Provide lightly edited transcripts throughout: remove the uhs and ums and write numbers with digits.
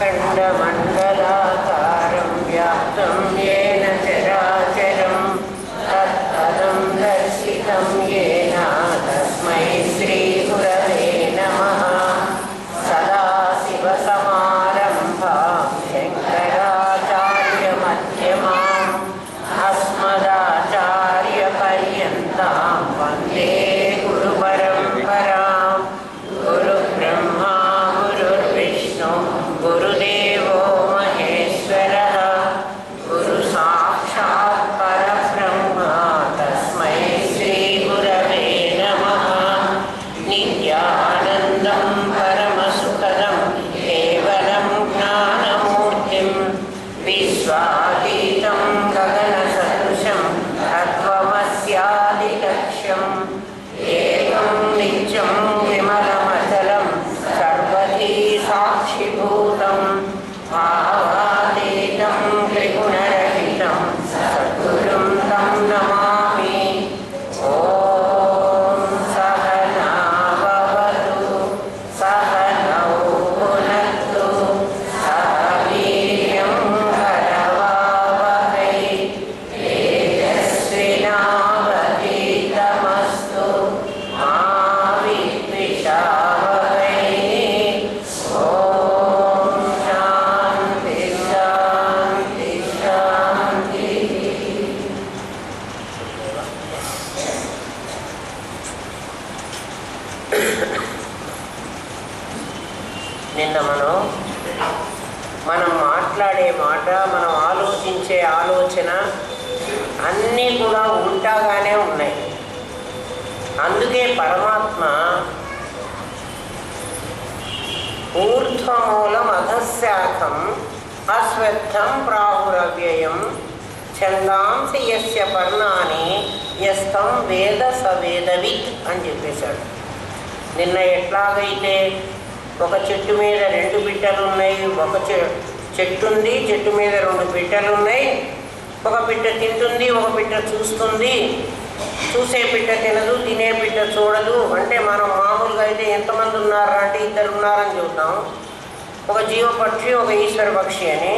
खण्डमण्डलाकारं व्याप्तं येन चराचरं तत्पदं दर्शितं येन तस्मै श्रीगुरवे नमः। सदाशिवसमारम्भां शङ्कराचार्यमध्यमाम् अस्मदाचार्यपर्यन्तां वन्दे गुरुपरम्परां। गुरुब्रह्मा गुरुर्विष्णु गुरुदेवो महेश्वरः गुरुसाक्षात् परब्रह्म तस्मै श्रीगुरवे नमः। नित्यानन्दं परमसुखदं केवलं ज्ञानमूर्तिं विश्वातीतं गगनसदृशं तत्त्वमस्यादिलक्ष्यम् एकं नित्यं विमलमचलं सर्वधी साक्षिभूतं भावातीतं त्रिगुणरहितं सद्गुरुं तं नमामि। ॐ सहना भवतु सहनौ भुनक्तु सह वीर्यं करवावहै तेजस्विनावधीतमस्तु मा विद्विषावहै। ॐ शान्ति शान्ति शान्तिः। నిన్న మనం మాట్లాడే మాట, మనం ఆలోచించే ఆలోచన అన్నీ కూడా ఉల్టాగానే ఉన్నాయి. అందుకే పరమాత్మ ఊర్ధ్వమూలం అధశాఖం అశ్వత్థం ప్రాహురవ్యయం ఛందాంసి యస్య పర్ణాని యస్తం వేద సవేదవిత్ అని చెప్పేశాడు. నిన్న ఎట్లాగైతే ఒక చెట్టు మీద 2 పిట్టలు ఉన్నాయి, ఒక చెట్టు ఉంది, చెట్టు మీద 2 పిట్టలు ఉన్నాయి. ఒక పిట్ట తింటుంది, ఒక పిట్ట చూస్తుంది. చూసే పిట్ట తినదు, తినే పిట్ట చూడదు. అంటే మనం మామూలుగా అయితే ఎంతమంది ఉన్నారా అంటే 2 ఉన్నారని చూద్దాం. ఒక జీవపక్షి, ఒక ఈశ్వర పక్షి అని.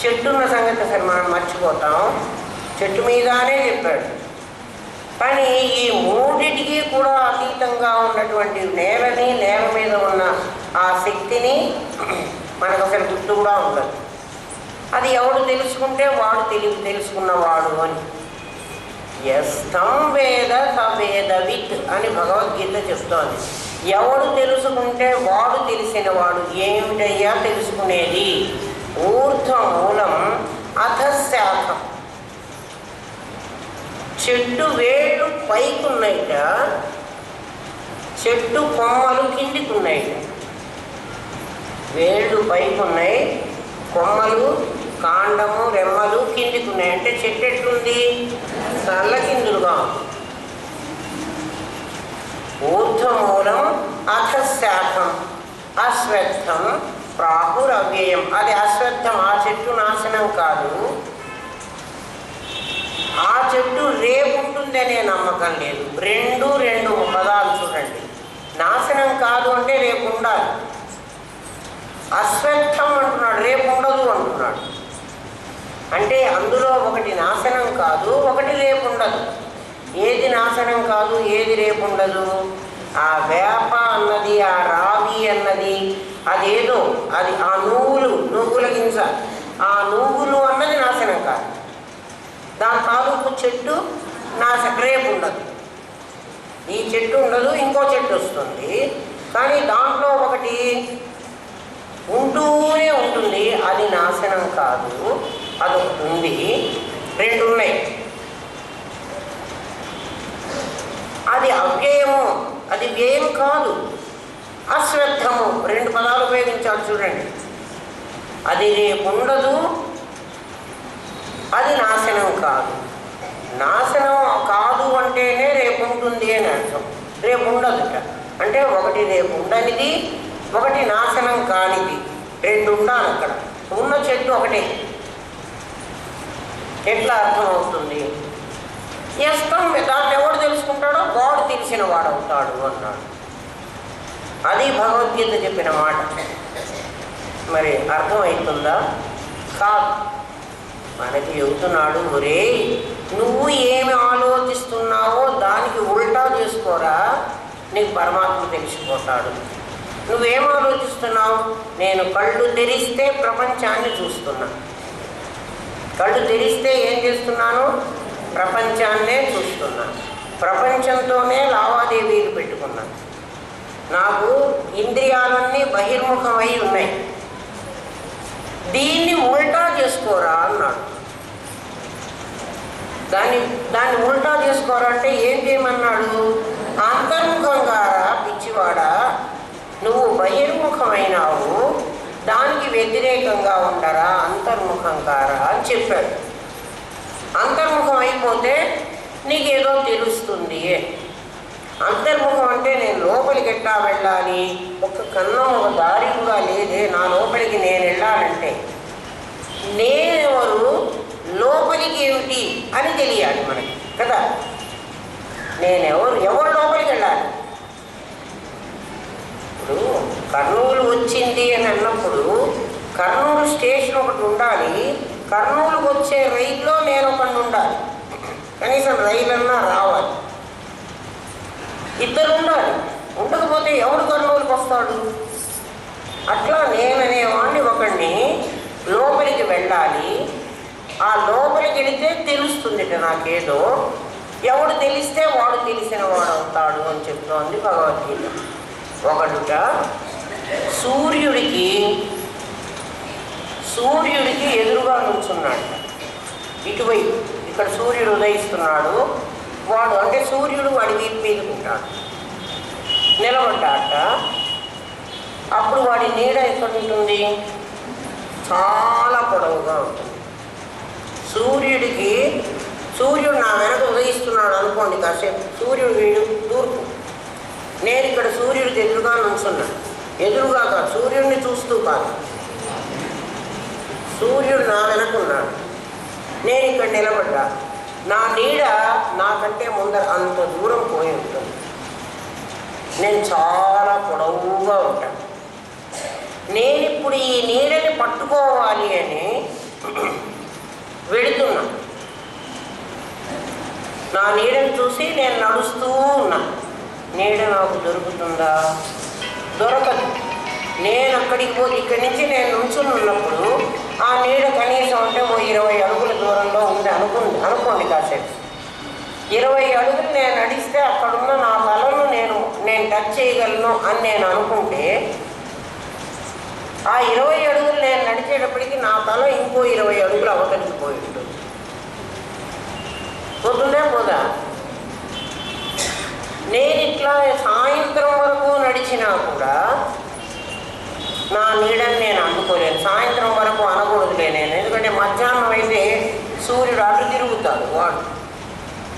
చెట్టున్న సంగతి అసలు మనం మర్చిపోతాం. చెట్టు మీదనే చెప్పాడు. కానీ ఈ మూడిటికి కూడా అతీతంగా ఉన్నటువంటి నేలని, నేల మీద ఉన్న ఆ శక్తిని మనకు అసలు గుర్తు కూడా ఉండదు. అది ఎవడు తెలుసుకుంటే వాడు తెలుసుకున్నవాడు అని. యస్తం వేద సవేదవిత్ అని భగవద్గీత చెప్తోంది. ఎవడు తెలుసుకుంటే వాడు తెలిసినవాడు. ఏమిటయ్యా తెలుసుకునేది? ఊర్ధ్వమూలం అధశాఖం. చెట్టు వేళ్ళు పైకున్నాయిట, చెట్టు కొమ్మలు కిందికున్నాయిట. వేళ్ళు పైకున్నాయి, కొమ్మలు, కాండము, రెమ్మలు కిందికున్నాయి. అంటే చెట్టు ఎట్లుంది? తల్ల కిందులుగా. ఊర్ధ్వమూలం అధశాఖం అశ్వత్థం ప్రాహురవ్యయం. అది అశ్వత్థం. ఆ చెట్టు నాశనం కాదు. ఆ చెట్టు రేపుంటుందనే నమ్మకం లేదు. రెండు పదాలు చూడండి. నాశనం కాదు అంటే రేపు ఉండాలి. అశ్వత్థం అంటున్నాడు, రేపు ఉండదు అంటున్నాడు. అంటే అందులో ఒకటి నాశనం కాదు, ఒకటి రేపు ఉండదు. ఏది నాశనం కాదు, ఏది రేపు ఉండదు? ఆ వేప అన్నది, ఆ రావి అన్నది అదేదో, అది ఆ నువ్వుల గింజ, ఆ నువ్వులు అన్నది నాశనం కాదు. దాని తాలూకు చెట్టు రేపు ఉండదు. ఈ చెట్టు ఉండదు, ఇంకో చెట్టు వస్తుంది. కానీ దాంట్లో ఒకటి ఉంటూనే ఉంటుంది. అది నాశనం కాదు, అదొకటి ఉంది. 2 ఉన్నాయి. అది అవ్యయము, అది వ్యయం కాదు. అశ్వత్థము 2 పదాలు ఉపయోగించాలి చూడండి. అది రేపు ఉండదు, అది నాశనం కాదు. నాశనం కాదు అంటేనే రేపు ఉంటుంది అని అర్థం. రేపు ఉండదుట అంటే ఒకటి రేపు ఉండనిది, ఒకటి నాశనం కానిది. 2 ఉండాలి అక్కడ. ఉన్న చెట్టు ఒకటే. ఎట్లా అర్థమవుతుంది? యస్తం, దాన్ని ఎవడు తెలుసుకుంటాడో వాడు తెలిసిన వాడవుతాడు అన్నాడు. అది భగవద్గీత చెప్పిన మాట. మరి అర్థమవుతుందా? కాదు. మనకి చెబుతున్నాడు, ఒరే నువ్వు ఏమి ఆలోచిస్తున్నావో దానికి ఉల్టా చేసుకోరా, నీకు పరమాత్మ తెలిసిపోతాడు. నువ్వేం ఆలోచిస్తున్నావు? నేను కళ్ళు తెరిస్తే ప్రపంచాన్ని చూస్తున్నా. కళ్ళు తెరిస్తే ఏం చేస్తున్నాను? ప్రపంచాన్నే చూస్తున్నా. ప్రపంచంతోనే లావాదేవీలు పెట్టుకున్నాను. నాకు ఇంద్రియాలన్నీ బహిర్ముఖమై ఉన్నాయి. దీన్ని ఉల్టా చేసుకోరా అన్నాడు. దాన్ని ఉల్టా చేసుకోరా అంటే ఏం చేయమన్నాడు? అంతర్ముఖంగా పిచ్చివాడా, నువ్వు బహిర్ముఖమైనావు, దానికి వ్యతిరేకంగా ఉండరా, అంతర్ముఖంగారా అని చెప్పాడు. అంతర్ముఖం అయిపోతే నీకేదో తెలుస్తుంది. అంతర్ముఖం అంటే నేను లోపలికి ఎట్లా వెళ్ళాలి, ఒక కన్నం ఒక దారి కూడా లేదే నా లోపలికి నేను వెళ్ళాలంటే. నేనెవరు, లోపలికి ఏమిటి అని తెలియాలి మనకి కదా. ఎవరు లోపలికి వెళ్ళాలి? ఇప్పుడు కర్నూలు వచ్చింది అని అన్నప్పుడు కర్నూలు స్టేషన్ ఒకటి ఉండాలి. కర్నూలుకు వచ్చే రైల్లో నేను ఒకటి ఉండాలి. కనీసం రైలన్నా రావాలి. ఇద్దరు ఉండాలి. ఉండకపోతే ఎవడు కర్నూలుకి వస్తాడు? అట్లా నేననేవాడిని ఒకడిని లోపలికి వెళ్ళాలి. ఆ లోపలికి వెళితే తెలుస్తుంది నాకేదో. ఎవడు తెలిస్తే వాడు తెలిసిన వాడు అవుతాడు అని చెప్తోంది భగవద్గీత. ఒకడుట సూర్యుడికి ఎదురుగా నుంచున్నాడు. ఇటువైపు ఇక్కడ సూర్యుడు ఉదయిస్తున్నాడు. వాడు అంటే సూర్యుడు వాడి వీపు మీదకుంటాడు. నిలబడ్డాట. అప్పుడు వాడి నీడ ఎక్కడ ఉంటుంది? చాలా పొడవుగా ఉంటుంది. సూర్యుడు నా వెనక ఉదయిస్తున్నాడు అనుకోండి కాసేపు. సూర్యుడు వీడు తూర్పు, నేను ఇక్కడ సూర్యుడికి ఎదురుగా నుంచున్నాను. ఎదురుగా కాదు, సూర్యుడిని చూస్తూ కాదు. సూర్యుడు నా వెనకున్నాడు, నేను ఇక్కడ నిలబడ్డా. నా నీడ నాకంటే ముందర అంత దూరం పోయి ఉంటుంది. నేను చాలా పొడవుగా ఉంటాను. నేను ఇప్పుడు ఈ నీడని పట్టుకోవాలి అని వెళుతున్నా. నా నీడని చూసి నేను నడుస్తూ ఉన్నా. నీడ నాకు దొరుకుతుందా? దొరకదు. నేను అక్కడికి పోయి ఇక్కడి నుంచి నేను నుంచుని ఉన్నప్పుడు ఆ నీడ కనీసం అంటే 20 అడుగుల దూరంలో ఉంది అనుకోండి కాసేపు. 20 అడుగులు నేను నడిస్తే అక్కడున్న నా తలను నేను టచ్ చేయగలను అని నేను అనుకుంటే, ఆ 20 అడుగులు నేను నడిచేటప్పటికి నా తల ఇంకో 20 అడుగులు అవతలికి పోయి ఉంటుంది. పోతుందే పోదా? నేను ఇట్లా సాయంత్రం వరకు నడిచినా కూడా నా నీడని నేను అందుకోలేను. సాయంత్రం వరకు అనకూడదులే నేను, ఎందుకంటే మధ్యాహ్నం అయితే సూర్యుడు అటు తిరుగుతాడు.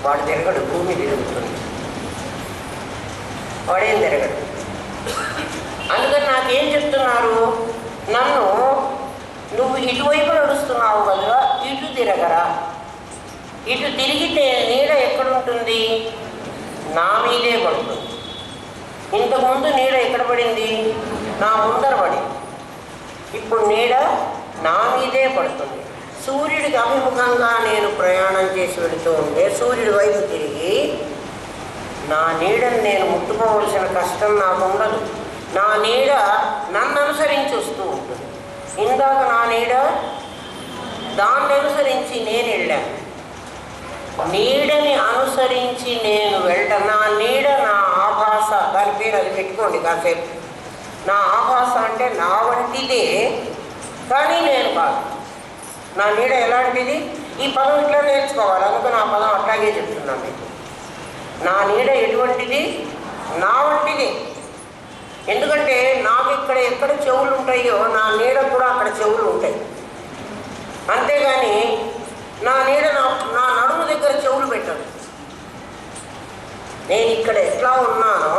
వాడు తిరగడు, భూమి తిరుగుతుంది. వాడేం తిరగడు. అందుకని నాకేం చెప్తున్నారు? నువ్వు ఇటువైపు నడుస్తున్నావు కదా, ఇటు తిరగరా. ఇటు తిరిగితే నీడ ఎక్కడుంటుంది? నా మీదే పడుతుంది. ఇంతకుముందు నీడ ఎక్కడ పడింది? నా ముందర పడింది. ఇప్పుడు నీడ నా మీదే పడుతుంది. సూర్యుడికి అభిముఖంగా నేను ప్రయాణం చేసి వెళుతూ ఉంటే సూర్యుడి వైపు తిరిగి నా నీడని నేను ముట్టుకోవలసిన కష్టం నాకు ఉండదు. నా నీడ నన్ను అనుసరించి వస్తూ ఉంటుంది. ఇందాక నా నీడ దాన్ని అనుసరించి నేను వెళ్ళాను. నీడని అనుసరించి నేను నా నీడ నా ఆభాస, దాని పేరు అది పెట్టుకోండి కాసేపు. నా ఆభాస అంటే నా వంటిదే, కానీ నేను కాదు. నా నీడ ఎలాంటిది? ఈ పదం ఇట్లా నేర్చుకోవాలి. అందుకని ఆ పదం అట్లాగే చెప్తున్నాను మీకు. నా నీడ ఎటువంటిది? నా వంటిది. ఎందుకంటే నాకు ఎక్కడ చెవులు ఉంటాయో నా నీడ కూడా అక్కడ చెవులు ఉంటాయి. అంతేగాని నా నీడ నా నడుము దగ్గర చెవులు పెట్టదు. నేను ఇక్కడ ఎట్లా ఉన్నానో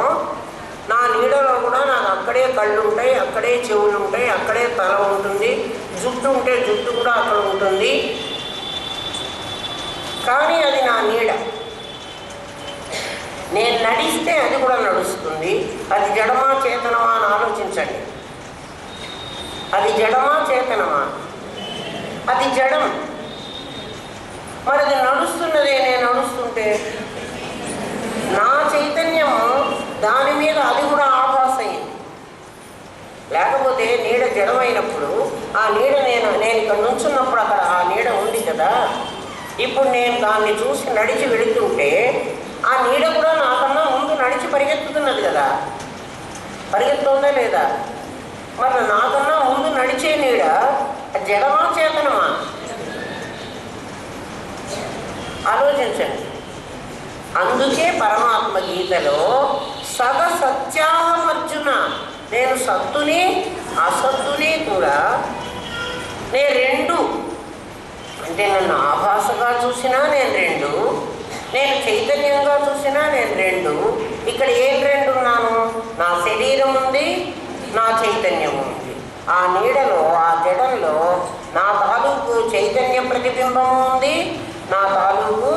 నా నీడలో కూడా నాకు అక్కడే కళ్ళు ఉంటాయి, అక్కడే చెవులు ఉంటాయి, అక్కడే తల ఉంటుంది. జుట్టు ఉంటే జుట్టు కూడా అక్కడ ఉంటుంది. కానీ అది నా నీడ. నేను నడిస్తే అది కూడా నడుస్తుంది. అది జడమా చేతనమా అని ఆలోచించండి. అది జడమా చేతనమా? అది జడం. మరి అది నడుస్తున్నదే. నేను నడుస్తుంటే నా చైతన్యము దాని మీద అది కూడా ఆభాస అయింది. లేకపోతే నీడ జడమైనప్పుడు ఆ నీడ నేను ఇక్కడ నుంచున్నప్పుడు అక్కడ ఆ నీడ ఉంది కదా, ఇప్పుడు నేను దాన్ని చూసి నడిచి వెళుతుంటే ఆ నీడ కూడా నాకన్నా ముందు నడిచి పరిగెత్తుతున్నది కదా, పరిగెత్తుందా లేదా? మరి నాకన్నా ముందు నడిచే నీడ జడమా చేతనమా? ఆలోచించండి. అందుకే పరమాత్మ గీతలో సగ సత్యాహం అర్జున, నేను సత్తుని అసత్తుని కూడా నేను రెండు. అంటే నన్ను ఆభాసగా చూసినా నేను రెండు, నేను చైతన్యంగా చూసినా నేను రెండు. ఇక్కడ ఏం రెండు ఉన్నాను? నా శరీరం ఉంది, నా చైతన్యం ఉంది. ఆ నీడలో ఆ జడంలో నా తాలూకు చైతన్య ప్రతిబింబము ఉంది, నా తాలూకు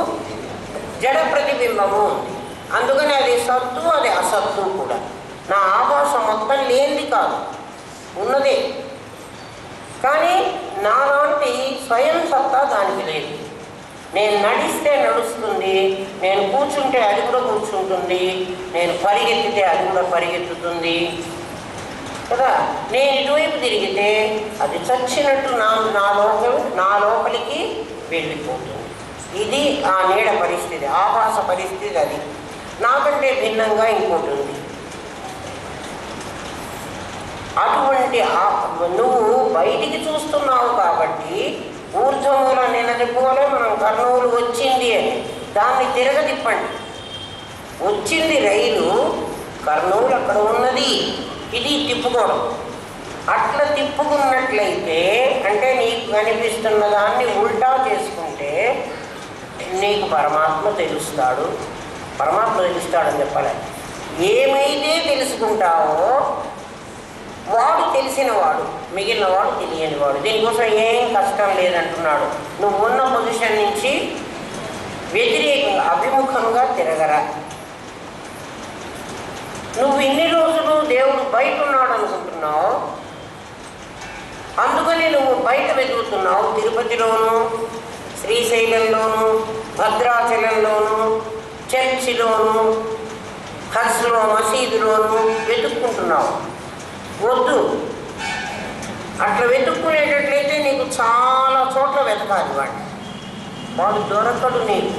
జడ ప్రతిబింబము ఉంది. అందుకని అది సత్తు, అది అసత్తు కూడా. నా ఆభాసం మొత్తం లేనిది కాదు, ఉన్నదే. కానీ నాలాంటి స్వయం సత్తా దానికి లేదు. నేను నడిస్తే నడుస్తుంది, నేను కూర్చుంటే అది కూడా కూర్చుంటుంది, నేను పరిగెత్తితే అది కూడా పరిగెత్తుతుంది కదా. నేను ఇటువైపు తిరిగితే అది చచ్చినట్టు నా లోపలికి వెళ్ళిపోతుంది. ఇది ఆ నీడ పరిస్థితి, ఆభాస పరిస్థితి. అది నాకంటే భిన్నంగా ఇంకోటి ఉంది. అటువంటి నువ్వు బయటికి చూస్తున్నావు కాబట్టి ఊర్ధ్వమూల నిలదిపోలే మనం కర్నూలు వచ్చింది అని దాన్ని తిరగతిప్పండి. వచ్చింది రైలు, కర్నూలు అక్కడ ఉన్నది, ఇది తిప్పుకోవడం. అట్లా తిప్పుకున్నట్లయితే అంటే నీకు కనిపిస్తున్న దాన్ని ఉల్టా చేసుకుంటే నీకు పరమాత్మ తెలుస్తాడు. పరమాత్మ తెలుస్తాడని చెప్పాలి. ఏమైతే తెలుసుకుంటావో వాడు తెలిసినవాడు, మిగిలినవాడు తెలియనివాడు. దీనికోసం ఏం కష్టం లేదంటున్నాడు. నువ్వు ఉన్న పొజిషన్ నుంచి వ్యతిరేకంగా అభిముఖంగా తిరగరా. నువ్వు ఇన్ని రోజులు దేవుడు బయట ఉన్నాడు అనుకుంటున్నావు, అందుకని నువ్వు బయట వెతుకుతున్నావు. తిరుపతిలోను, శ్రీశైలంలోను, భద్రాచలంలోను, చర్చిలోను, హజ్లో, మసీదులోను వెతుక్కుంటున్నావు. వద్దు. అట్లా వెతుక్కునేటట్లయితే నీకు చాలా చోట్ల వెతకాలి. వాడు దొరకడు నీకు.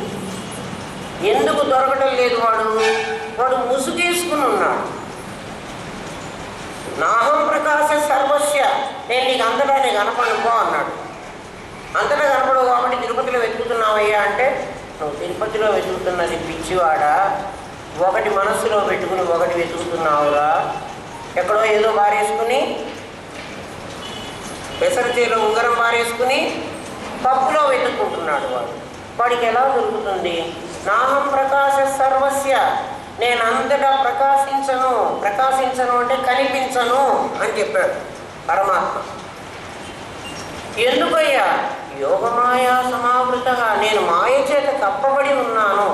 ఎందుకు దొరకడం లేదు? వాడు ముసుగేసుకుని ఉన్నాడు. నాహం ప్రకాశ సర్వస్య, నేను నీకు అంతటానే కనపడుకో అన్నాడు. అంతటా కనపడవు కాబట్టి తిరుపతిలో వెతుకుతున్నావయ్యా అంటే, నువ్వు తిరుపతిలో వెతుకుతున్నది పిచ్చివాడా, ఒకటి మనస్సులో పెట్టుకుని ఒకటి వెతుకుతున్నావురా. ఎక్కడో ఏదో బారేసుకుని, పెసరచేలో ఉంగరం బారేసుకుని పప్పులో వెతుక్కుంటున్నాడు వాడికి ఎలా దొరుకుతుంది? నాహం ప్రకాశ సర్వస్య, నేను అంతటా ప్రకాశించను అంటే కనిపించను అని చెప్పాడు పరమాత్మ. ఎందుకయ్యా? యోగమాయా సమావృత, నేను మాయ చేత కప్పబడి ఉన్నాను.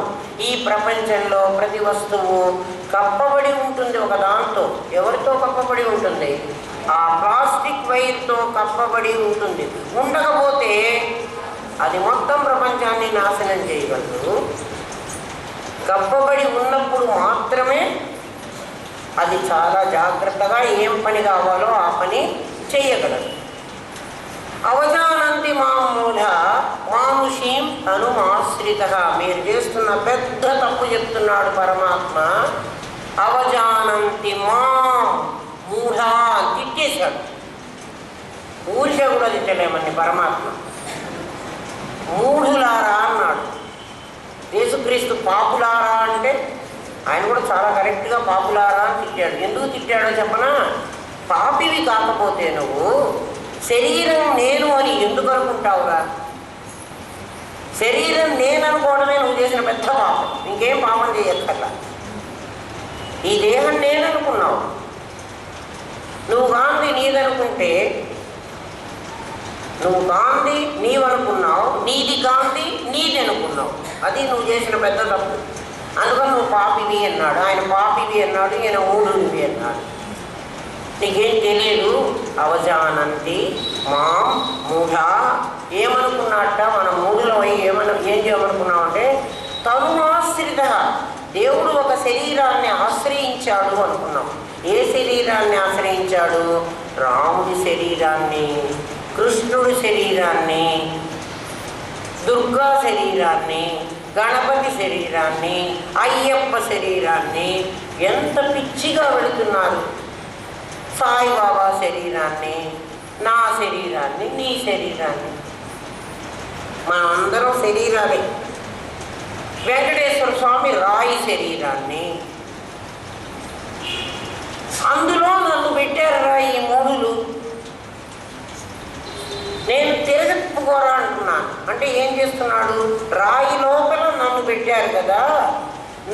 ఈ ప్రపంచంలో ప్రతి వస్తువు కప్పబడి ఉంటుంది ఒక దాంతో. ఎవరితో కప్పబడి ఉంటుంది? ఆ ప్లాస్టిక్ వైర్తో కప్పబడి ఉంటుంది. ఉండకపోతే అది మొత్తం ప్రపంచాన్ని నాశనం చేయగలదు. కప్పబడి ఉన్నప్పుడు మాత్రమే అది చాలా జాగ్రత్తగా ఏం పని కావాలో ఆ పని చేయగలదు. అవజానంతి మామూఢ మానుషీం తనుమాశ్రిత, మీరు చేస్తున్న పెద్ద తప్పు చెప్తున్నాడు పరమాత్మ. అవజానంతి మాం మూఢ తిట్టేశాడు. ఊరిక కూడా తిట్టలేమని పరమాత్మ. మూఢులారా అన్నాడు. యేసుక్రీస్తు పాపులారా అంటే ఆయన కూడా చాలా కరెక్ట్గా పాపులారా అని తిట్టాడు. ఎందుకు తిట్టాడో చెప్పనా? పాపివి కాకపోతే నువ్వు శరీరం నేను అని ఎందుకు అనుకుంటావురా? శరీరం నేను అనుకోవడమే నువ్వు చేసిన పెద్ద పాపం. ఇంకేం పాపం చేయక్కర్లా. ఈ దేహం నేను అనుకున్నావు. నువ్వు గాంధీ నీదనుకుంటే, నువ్వు గాంధీ నీవనుకున్నావు, నీది గాంధీ నీది అనుకున్నావు. అది నువ్వు చేసిన పెద్ద తప్పు. అందుకని నువ్వు పాపివి అన్నాడు. ఆయన పాపివి అన్నాడు, ఈయన మూఢునివి అన్నాడు. నీకేం తెలియదు. అవజానంతి మాం మూఢా. ఏమనుకున్నట్ట మనం మూఢులం ఏం చేయమనుకున్నామంటే తనుమాశ్రిత, దేవుడు ఒక శరీరాన్ని ఆశ్రయించాడు అనుకున్నాం. ఏ శరీరాన్ని ఆశ్రయించాడు? రాముడి శరీరాన్ని, కృష్ణుడి శరీరాన్ని, దుర్గా శరీరాన్ని, గణపతి శరీరాన్ని, అయ్యప్ప శరీరాన్ని. ఎంత పిచ్చిగా వెళుతున్నారు. సాయిబాబా శరీరాన్ని, నా శరీరాన్ని, నీ శరీరాన్ని. మనం అందరం శరీరాలే. వెంకటేశ్వర స్వామి రాయి శరీరాన్ని, అందులో నన్ను పెట్టారు ఈ మూడులు. నేను తిరగప్పుకోరా అంటున్నాను. అంటే ఏం చేస్తున్నాడు? రాయి లోపల నన్ను పెట్టారు కదా,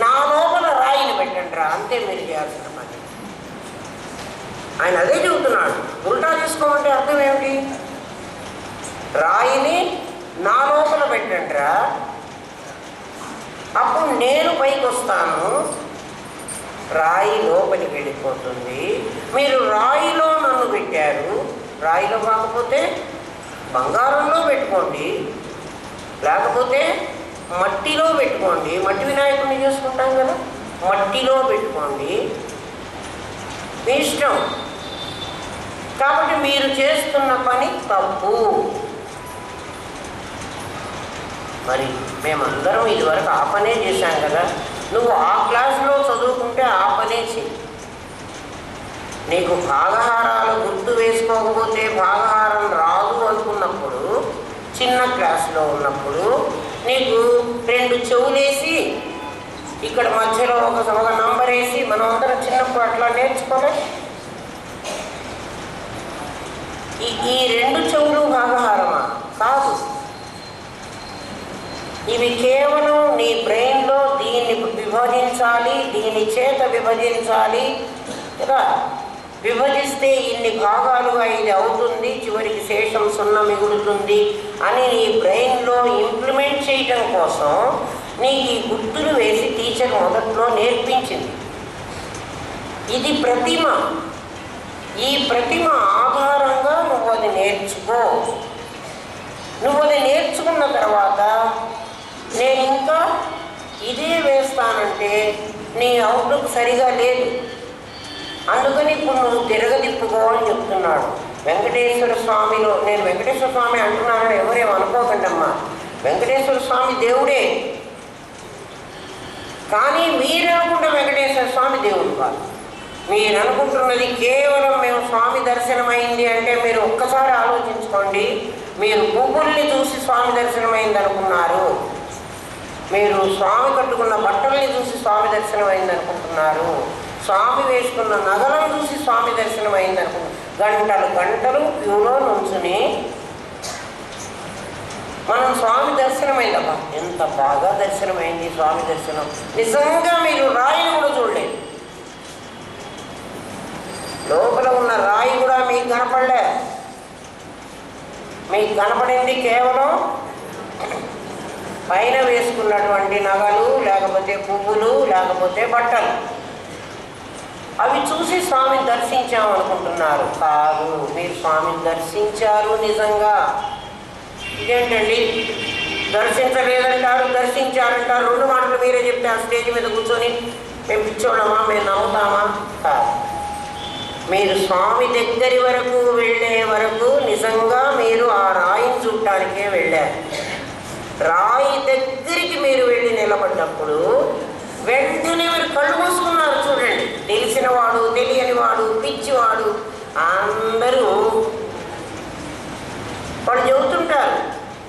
నా లోపల రాయిని పెట్టండి రా, అంతే మీరు చేయాల్సిన పని. ఆయన అదే చెబుతున్నాడు. ఉల్టా తీసుకోమంటే అర్థం ఏమిటి? రాయిని నా లోపల పెట్టండి రా, అప్పుడు నేను పైకి వస్తాను, రాయి లోపలికి వెళ్ళిపోతుంది. మీరు రాయిలో నన్ను పెట్టారు, రాయిలో కాకపోతే బంగారంలో పెట్టుకోండి, లేకపోతే మట్టిలో పెట్టుకోండి. మట్టి వినాయకుడిని చేసుకుంటాం కదా, మట్టిలో పెట్టుకోండి, మీ ఇష్టం. కాబట్టి మీరు చేస్తున్న పని తప్పు. మరి మేమందరం ఇదివరకు ఆ పనే చేశాం కదా. నువ్వు ఆ క్లాసులో చదువుకుంటే ఆ పనే చెయ్యి. నీకు భాగహారాలు గుర్తు వేసుకోకపోతే భాగహారం రాదు అనుకున్నప్పుడు, చిన్న క్లాసులో ఉన్నప్పుడు నీకు 2 చెవులేసి ఇక్కడ మధ్యలో ఒక నంబర్ వేసి, మనం అందరం చిన్నప్పుడు అట్లా నేర్చుకోలే. ఈ 2 చెవులు భాగహారమా? కాదు. ఇవి కేవలం నీ బ్రెయిన్లో దీన్ని విభజించాలి, దీని చేత విభజించాలి కదా. విభజిస్తే ఇన్ని భాగాలుగా ఇది అవుతుంది, చివరికి శేషం 0 మిగులుతుంది అని నీ బ్రెయిన్లో ఇంప్లిమెంట్ చేయటం కోసం నీకు ఈ గుర్తులు వేసి టీచర్ మొదట్లో నేర్పించింది. ఇది ప్రతిమ. ఈ ప్రతిమ ఆధారంగా నువ్వు అది నేర్చుకో. నువ్వు అది నేర్చుకున్న తర్వాత నేను ఇంకా ఇదే వేస్తానంటే నీ అవుట్లుక్ సరిగా లేదు. అందుకని ఇప్పుడు నువ్వు తిరగదిప్పుకో అని చెప్తున్నాడు. వెంకటేశ్వర స్వామిలో, నేను వెంకటేశ్వర స్వామి అంటున్నానని ఎవరేం అనుకోకండి అమ్మా. వెంకటేశ్వర స్వామి దేవుడే, కానీ మీరు అనుకుంటే వెంకటేశ్వర స్వామి దేవుడు కాదు. మీరు అనుకుంటున్నది కేవలం మేము స్వామి దర్శనమైంది అంటే, మీరు ఒక్కసారి ఆలోచించుకోండి. మీరు పువ్వుల్ని చూసి స్వామి దర్శనమైంది అనుకున్నారు, మీరు స్వామి కట్టుకున్న బట్టల్ని చూసి స్వామి దర్శనమైంది అనుకుంటున్నారు, స్వామి వేసుకున్న నగలను చూసి స్వామి దర్శనం అయింది అనుకుంటున్నారు. గంటలు క్యూలో నుంచుని మనం స్వామి దర్శనమైందమ్మా, ఎంత బాగా దర్శనమైంది స్వామి దర్శనం. నిజంగా మీరు రాయిని కూడా చూడలేదు, లోపల ఉన్న రాయి కూడా మీకు కనపడలే. మీకు కనపడింది కేవలం పైన వేసుకున్నటువంటి నగలు, లేకపోతే పువ్వులు, లేకపోతే బట్టలు. అవి చూసి స్వామిని దర్శించామనుకుంటున్నారు. కాదు, మీరు స్వామిని దర్శించారు నిజంగా. ఇదేంటండి దర్శించలేదంటారు, దర్శించారంటారు, 2 మాటలు మీరే చెప్తే ఆ స్టేజ్ మీద కూర్చొని మేము పిచ్చోడమా, మేము నమ్ముతామా? కాదు. మీరు స్వామి దగ్గరి వరకు వెళ్ళే వరకు నిజంగా మీరు ఆ రాయిని చూడటానికే వెళ్ళారు. రాయి దగ్గరికి మీరు వెళ్ళి నిలబడ్డప్పుడు వెంటనే మీరు కళ్ళు మూసుకున్నారు. చూడండి, తెలిసినవాడు, తెలియనివాడు, పిచ్చివాడు అందరూ వాడు చెబుతుంటారు.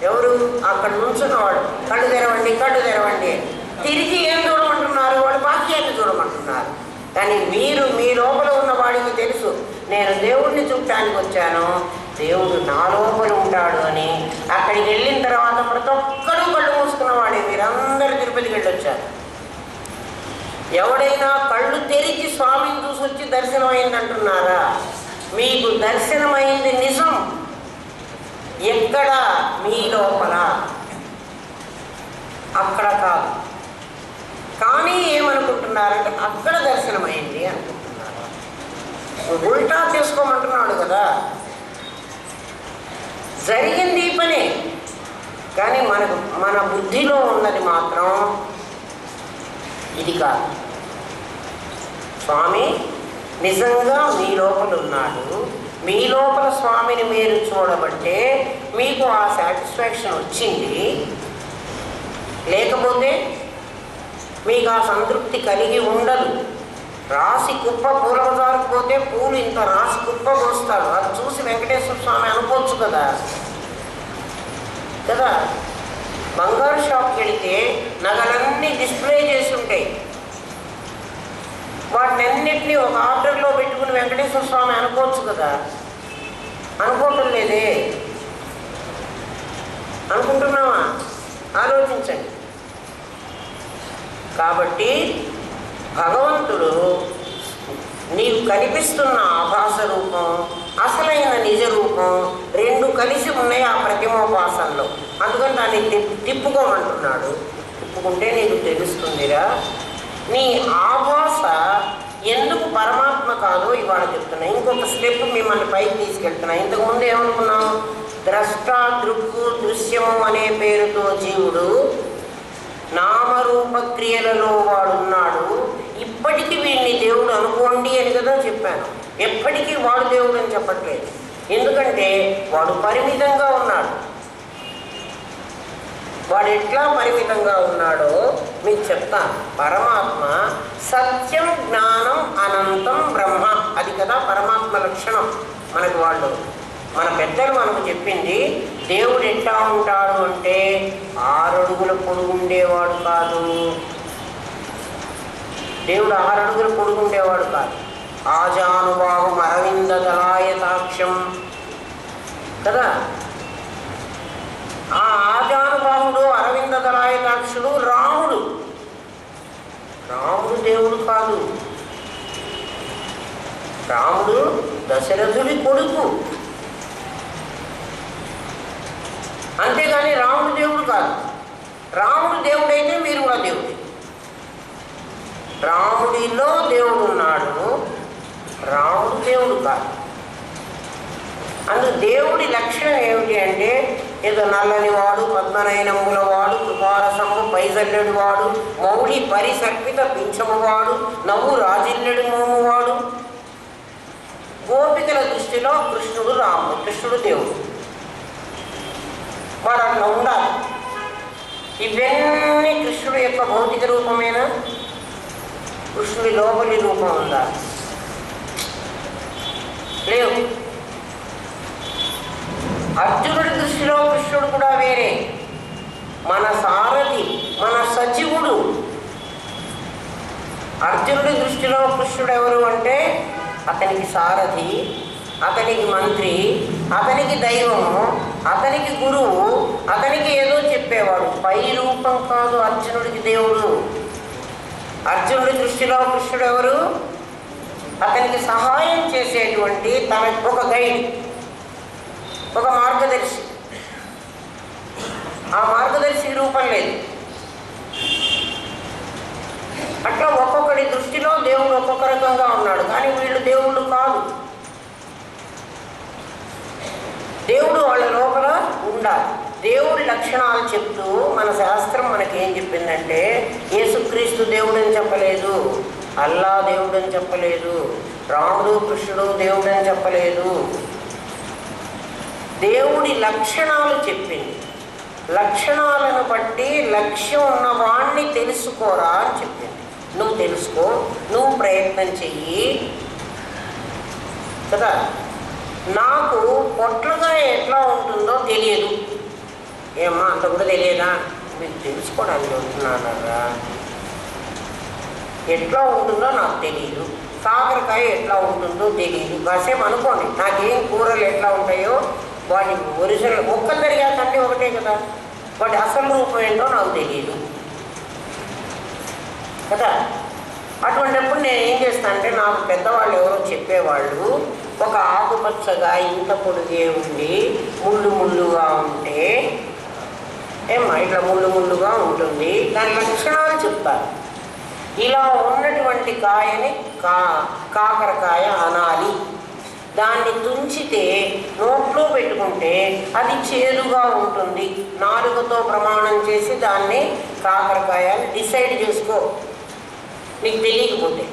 ఎవరు? అక్కడ నుంచున్నవాడు కళ్ళు తెరవండి, కళ్ళు తెరవండి. తిరిగి ఏం చూడమంటున్నారు? వాడు వాక్యాన్ని చూడమంటున్నారు. కానీ మీరు మీ లోపల ఉన్న వాడికి తెలుసు, నేను దేవుడిని చూడటానికి వచ్చాను, దేవుడు నా లోపల ఉంటాడు అని. అక్కడికి వెళ్ళిన తర్వాత ప్రతి ఒక్కడూ కళ్ళు మూసుకున్నవాడే. మీరందరూ తిరుపతికి వెళ్ళొచ్చారు. ఎవడైనా కళ్ళు తెరిచి స్వామిని చూసి వచ్చి దర్శనం అయిందంటున్నారా? మీకు దర్శనమైంది నిజం. ఎక్కడ? మీ లోపల, అక్కడ కాదు. కానీ ఏమనుకుంటున్నారంటే అక్కడ దర్శనమైంది అనుకుంటున్నారు. ఉల్టా చేసుకోమంటున్నాడు కదా. జరిగింది ఈ పని, కానీ మన బుద్ధిలో ఉన్నది మాత్రం ఇది కాదు. స్వామి నిజంగా మీ లోపల ఉన్నాడు, మీ లోపల స్వామిని మీరు చూడబట్టే మీకు ఆ సాటిస్ఫాక్షన్ వచ్చింది. లేకపోతే మీకు ఆ సంతృప్తి కలిగి ఉండదు. రాసి కుప్ప పూల బజారుకు పోతే పూలు ఇంత రాసి కుప్ప పోస్తాడు, అది చూసి వెంకటేశ్వర స్వామి అనుకోవచ్చు కదా. బంగారు షాప్కి వెళితే నగలన్నీ డిస్ప్లే చేసి ఉంటాయి, వాటినన్నిటినీ ఒక ఆర్డర్లో పెట్టుకుని వెంకటేశ్వర స్వామి అనుకోవచ్చు కదా. అనుకోవటం లేదే. అనుకుంటున్నావా? ఆలోచించండి. కాబట్టి భగవంతుడు నీకు కనిపిస్తున్న ఆభాస రూపం, అసలైన నిజ రూపం రెండు కలిసి ఉన్నాయి ఆ ప్రతిమోపాసనలో. అందుకని దాన్ని తిప్పుకోమంటున్నాడు. తిప్పుకుంటే నీకు తెలుస్తుందిరా. నీ ఆభాస ఎందుకు పరమాత్మ కాదో ఇవాళ చెప్తున్నా. ఇంకొక స్టెప్ మిమ్మల్ని పైకి తీసుకెళ్తున్నా. ఇంతకుముందు ఏమనుకున్నాం? ద్రష్ట, దృక్కు, దృశ్యము అనే పేరుతో జీవుడు నామరూప క్రియలలో వాడున్నాడు. ఇప్పటికీ వీడిని దేవుడు అనుకోండి అని కదా చెప్పాను. ఎప్పటికీ వాడు దేవుడు అని చెప్పట్లేదు, ఎందుకంటే వాడు పరిమితంగా ఉన్నాడు. వాడు ఎట్లా పరిమితంగా ఉన్నాడో మీకు చెప్తాను. పరమాత్మ సత్యం, జ్ఞానం, అనంతం బ్రహ్మ, అది కదా పరమాత్మ లక్షణం. మన పెద్దలు మనకు చెప్పింది. దేవుడు ఎట్లా ఉంటాడు అంటే 6 అడుగుల పొడుగుండేవాడు కాదు. దేవుడు 6 అడుగుల పొడుగుండేవాడు కాదు. ఆజానుబాహుం అరవింద దళాయతాక్షం కదా. ఆ ఆజానుబాహుడు అరవింద దళాయతాక్షుడు రాముడు. రాముడు దేవుడు కాదు. రాముడు దశరథుడి కొడుకు, అంతేగాని రాముడు దేవుడు కాదు. రాముడు దేవుడైతే మీరు కూడా దేవుడు. రాముడిలో దేవుడు ఉన్నాడు, రాముడు దేవుడు కాదు. అందుకు దేవుడి లక్షణం ఏమిటి అంటే ఏదో నల్లని వాడు, పద్మనయనముల వాడు, కృపారసము పైజల్లెడు వాడు, మౌడి పరిసర్పిత పింఛమువాడు, నవ్వు రాజిల్లెడు మోమువాడు. గోపికల దృష్టిలో కృష్ణుడు రాముడు, కృష్ణుడు దేవుడు. వాడు అట్లా ఉండాలి. ఇవన్నీ కృష్ణుడు యొక్క భౌతిక రూపమేనా? కృష్ణుడి లోపలి రూపం ఉందా? లేవు. అర్జునుడి దృష్టిలో కృష్ణుడు కూడా వేరే, మన సారథి, మన సచివుడు. అర్జునుడి దృష్టిలో కృష్ణుడు ఎవరు అంటే అతనికి సారథి, అతనికి మంత్రి, అతనికి దైవము, అతనికి గురువు, అతనికి ఏదో చెప్పేవాడు. పై రూపం కాదు అర్జునుడికి దేవుడు. అర్జునుడి దృష్టిలో కృష్ణుడు ఎవరు? అతనికి సహాయం చేసేటువంటి తనకు ఒక గైడ్, ఒక మార్గదర్శి. ఆ మార్గదర్శి రూపం లేదు. అట్లా ఒక్కొక్కడి దృష్టిలో దేవుడు ఒక్కొక్క రకంగా ఉన్నాడు, కానీ వీళ్ళు దేవుళ్ళు కాదు. దేవుడు వాళ్ళ లోపల ఉండాలి. దేవుడి లక్షణాలు చెప్తూ మన శాస్త్రం మనకేం చెప్పిందంటే యేసుక్రీస్తు దేవుడు అని చెప్పలేదు, అల్లా దేవుడు అని చెప్పలేదు, రాముడు కృష్ణుడు దేవుడు అని చెప్పలేదు. దేవుడి లక్షణాలు చెప్పింది. లక్షణాలను బట్టి లక్ష్యం ఉన్నవాణ్ణి తెలుసుకోరా అని చెప్పింది. నువ్వు తెలుసుకో, నువ్వు ప్రయత్నం చెయ్యి కదా. నాకు పొట్లకాయ ఎట్లా ఉంటుందో తెలియదు. ఏమ్మా అంత కూడా తెలియదా? మీకు తెలుసుకోవడానికి ఉంటున్నారా? ఎట్లా ఉంటుందో నాకు తెలియదు. కాకరకాయ ఎట్లా ఉంటుందో తెలియదు. కాసేపు అనుకోండి, నాకేం కూరలు ఎట్లా ఉంటాయో వాటి ఒరిజినల్ ఒక్కలు తరిగాకంటే ఒకటే కదా, వాటి అసలు రూపం ఏంటో నాకు తెలియదు కదా. అటువంటిప్పుడు నేను ఏం చేస్తానంటే నాకు పెద్దవాళ్ళు ఎవరో చెప్పేవాళ్ళు, ఒక ఆకుపచ్చగా ఇంత పొడిగే ఉండి ముళ్ళు ముళ్ళుగా ఉంటే ఏమ్మా ఇట్లా ముళ్ళు ముళ్ళుగా ఉంటుంది, దాని లక్షణాలు చెప్తారు. ఇలా ఉన్నటువంటి కాయని కాకరకాయ అనాలి. దాన్ని తుంచితే నోట్లో పెట్టుకుంటే అది చేదుగా ఉంటుంది. నాలుకతో ప్రమాణం చేసి దాన్ని కాకరకాయ డిసైడ్ చేసుకో, నీకు తెలియకపోతే.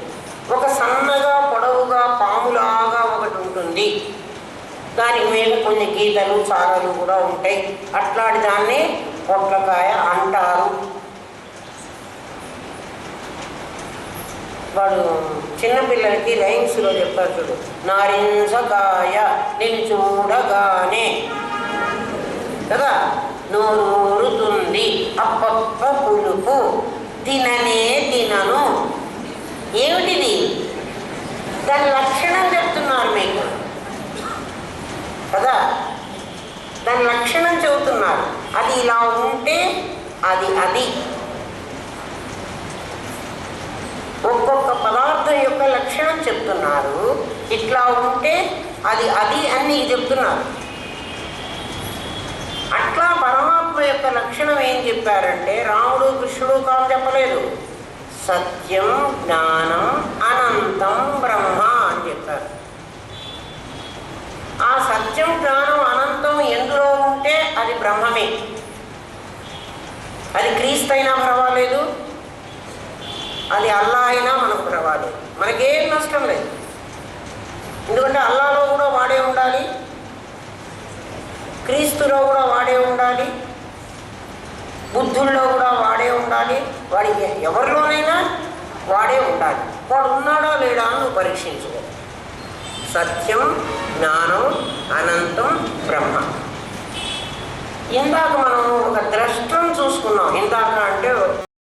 ఒక సన్నగా పొడవుగా పాములాగా ఒకటి ఉంటుంది, దాని మీద కొన్ని గీతలు చారలు కూడా ఉంటాయి. అట్లాంటి దాన్ని పొట్లకాయ అంటారు. వాడు చిన్నపిల్లలకి రైమ్స్లో చెప్తారు చూడు, నారింజకాయ నేను చూడగానే కదా నోరూరుతుంది, అప్పప్ప పులుపు తిననే తినను. ఏమిటిది? దాని లక్షణం చెప్తున్నారు మీకు కదా, దాని లక్షణం చెబుతున్నారు. అది ఇలా ఉంటే అది ఒక్కొక్క పదార్థం యొక్క లక్షణం చెప్తున్నారు. ఇట్లా ఉంటే అది అని చెప్తున్నారు. అట్లా పరమాత్మ యొక్క లక్షణం ఏం చెప్పారంటే, రాముడు కృష్ణుడు కాదు చెప్పలేదు, సత్యం జ్ఞానం అనంతం బ్రహ్మ అని చెప్పారు. ఆ సత్యం జ్ఞానం అనంతం ఎందులో ఉంటే అది బ్రహ్మమే. అది క్రీస్తు అయినా పర్వాలేదు, అది అల్లా అయినా మనకు పర్వాలేదు, మనకేం నష్టం లేదు. ఎందుకంటే అల్లాలో కూడా వాడే ఉండాలి, క్రీస్తులో కూడా వాడే ఉండాలి, బుద్ధుల్లో కూడా వాడే ఉండాలి, వాడి ఎవరిలోనైనా వాడే ఉండాలి. వాడు ఉన్నాడా లేడా అని నువ్వు పరీక్షించుకో. సత్యం జ్ఞానం అనంతం బ్రహ్మ. ఇందాక మనం ఒక ద్రష్టం చూసుకున్నాం. ఇందాక అంటే